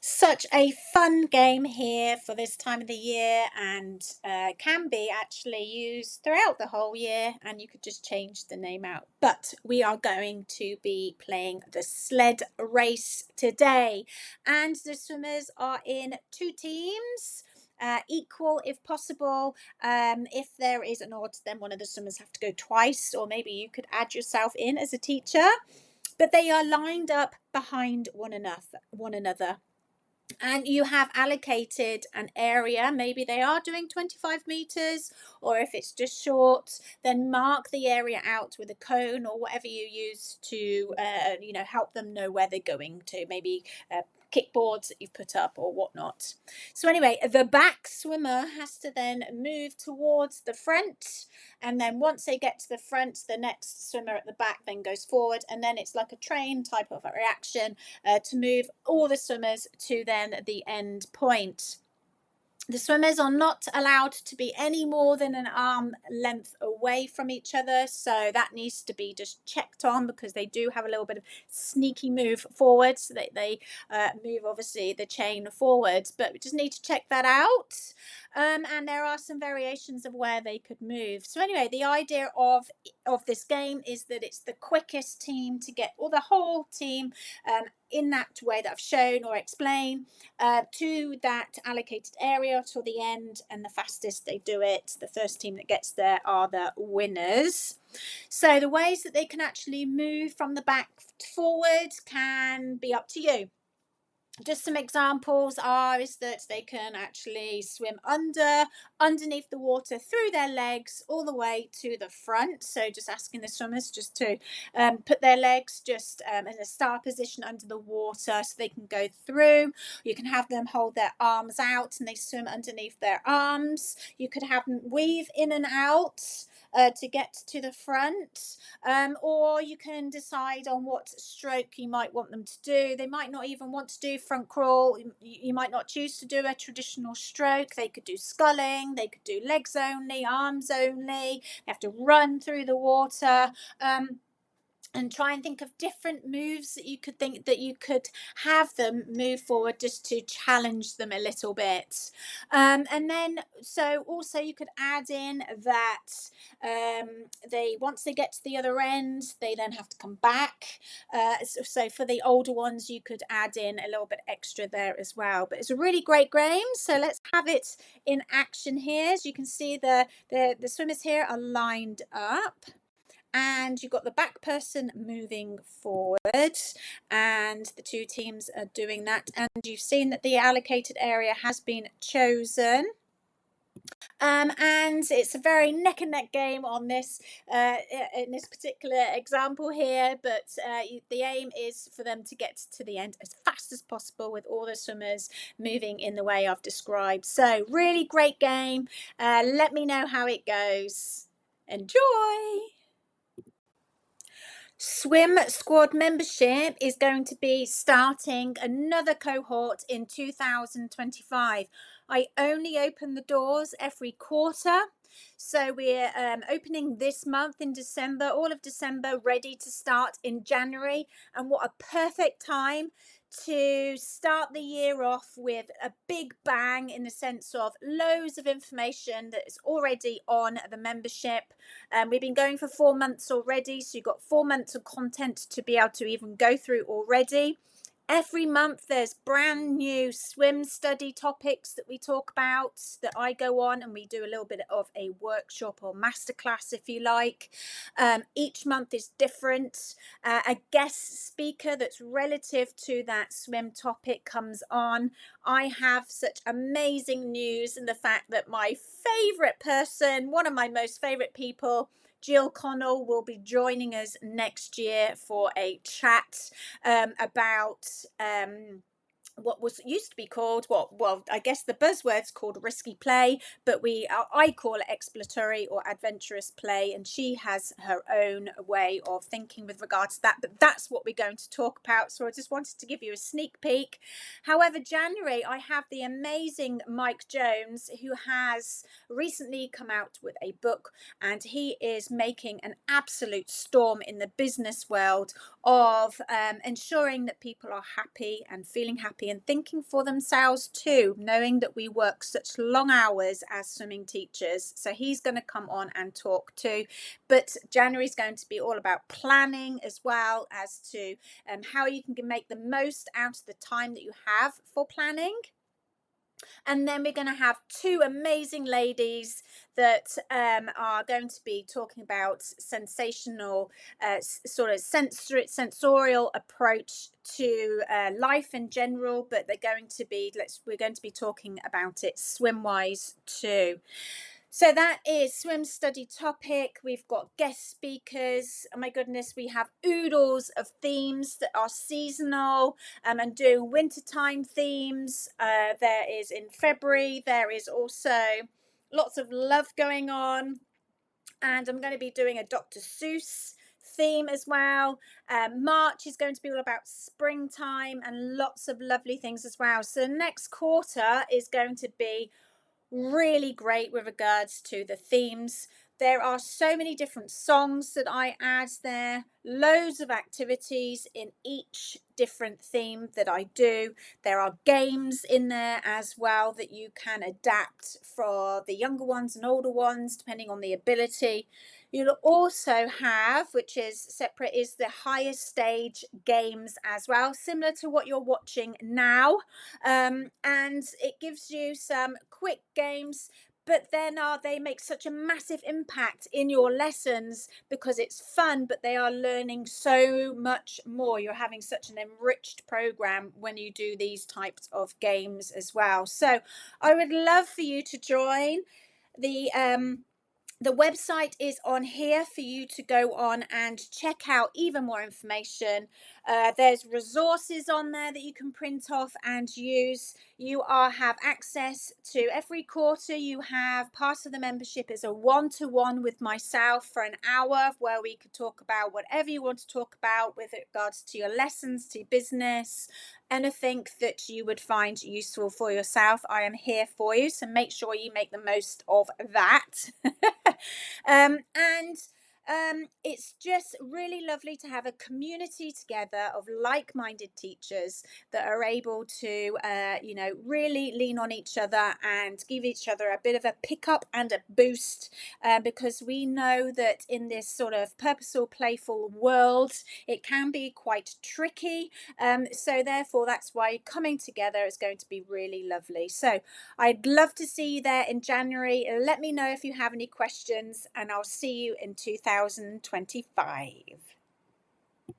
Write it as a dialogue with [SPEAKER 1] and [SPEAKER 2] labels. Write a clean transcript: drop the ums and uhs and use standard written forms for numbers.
[SPEAKER 1] Such a fun game here for this time of the year, and can be actually used throughout the whole year, and you could just change the name out. But we are going to be playing the sled race today, and the swimmers are in two teams. Equal if possible. If there is an odd, then one of the swimmers have to go twice, or maybe you could add yourself in as a teacher. But they are lined up behind one another, and you have allocated an area. Maybe they are doing 25 meters, or if it's just short, then mark the area out with a cone or whatever you use to help them know where they're going to. Maybe kickboards that you've put up or whatnot. So anyway, the back swimmer has to then move towards the front, and then once they get to the front, the next swimmer at the back then goes forward, and then it's like a train type of a reaction to move all the swimmers to then the end point. The swimmers are not allowed to be any more than an arm length away from each other, so that needs to be just checked on, because they do have a little bit of sneaky move forward, so that they move obviously the chain forward, but we just need to check that out. And there are some variations of where they could move. So anyway, the idea of this game is that it's the quickest team to get, or the whole team, in that way that I've shown or explained, to that allocated area till the end, and the fastest they do it, the first team that gets there, are the winners. So the ways that they can actually move from the back forward can be up to you. Just some examples is that they can actually swim underneath the water, through their legs, all the way to the front. So just asking the swimmers just to put their legs just in a star position under the water, so they can go through. You can have them hold their arms out and they swim underneath their arms. You could have them weave in and out to get to the front, or you can decide on what stroke you might want them to do. They might not even want to do front crawl. You might not choose to do a traditional stroke. They could do sculling, they could do legs only, arms only. They have to run through the water. And try and think of different moves that you could think that you could have them move forward, just to challenge them a little bit. And then, so also you could add in that they, once they get to the other end, they then have to come back. So for the older ones, you could add in a little bit extra there as well. But it's a really great game. So let's have it in action here. As you can see, the swimmers here are lined up, and you've got the back person moving forward, and the two teams are doing that, and you've seen that the allocated area has been chosen. And it's a very neck and neck game on this in this particular example here, but the aim is for them to get to the end as fast as possible, with all the swimmers moving in the way I've described. So really great game. Let me know how it goes. Enjoy. Swim squad membership is going to be starting another cohort in 2025. I only open the doors every quarter. So we're opening this month in December, all of December, ready to start in January. And what a perfect time to start the year off with a big bang, in the sense of loads of information that is already on the membership. We've been going for 4 months already, so you've got 4 months of content to be able to even go through already. Every month there's brand new swim study topics that we talk about, that I go on, and we do a little bit of a workshop or masterclass, if you like. Each month is different. A guest speaker that's relative to that swim topic comes on. I have such amazing news in the fact that my favourite person, one of my most favourite people, Jill Connell, will be joining us next year for a chat about what was used to be called, I guess the buzzword's called risky play, but I call it exploratory or adventurous play, and she has her own way of thinking with regards to that, but that's what we're going to talk about. So I just wanted to give you a sneak peek. However, January, I have the amazing Mike Jones, who has recently come out with a book, and he is making an absolute storm in the business world of ensuring that people are happy and feeling happy and thinking for themselves too, knowing that we work such long hours as swimming teachers. So he's going to come on and talk too. But January is going to be all about planning as well as to how you can make the most out of the time that you have for planning. And then we're going to have two amazing ladies that are going to be talking about sensational, sort of sensorial approach to life in general. But they're going to be, we're going to be talking about it swim-wise too. So that is swim study topic. We've got guest speakers. Oh my goodness, we have oodles of themes that are seasonal and doing wintertime themes. There is in February, there is also lots of love going on. And I'm going to be doing a Dr. Seuss theme as well. March is going to be all about springtime and lots of lovely things as well. So the next quarter is going to be really great with regards to the themes. There are so many different songs that I add there, loads of activities in each different theme that I do. There are games in there as well that you can adapt for the younger ones and older ones depending on the ability. You'll also have, which is separate, is the higher stage games as well, similar to what you're watching now. And it gives you some quick games, but then they make such a massive impact in your lessons because it's fun, but they are learning so much more. You're having such an enriched program when you do these types of games as well. So I would love for you to join. The website is on here for you to go on and check out even more information. There's resources on there that you can print off and use. You have access to every quarter. You have part of the membership is a one-to-one with myself for an hour where we could talk about whatever you want to talk about with regards to your lessons, to business, anything that you would find useful for yourself. I am here for you, so make sure you make the most of that. It's just really lovely to have a community together of like-minded teachers that are able to really lean on each other and give each other a bit of a pick up and a boost, because we know that in this sort of purposeful, playful world it can be quite tricky, so therefore that's why coming together is going to be really lovely. So I'd love to see you there in January. Let me know if you have any questions, and I'll see you in 2025.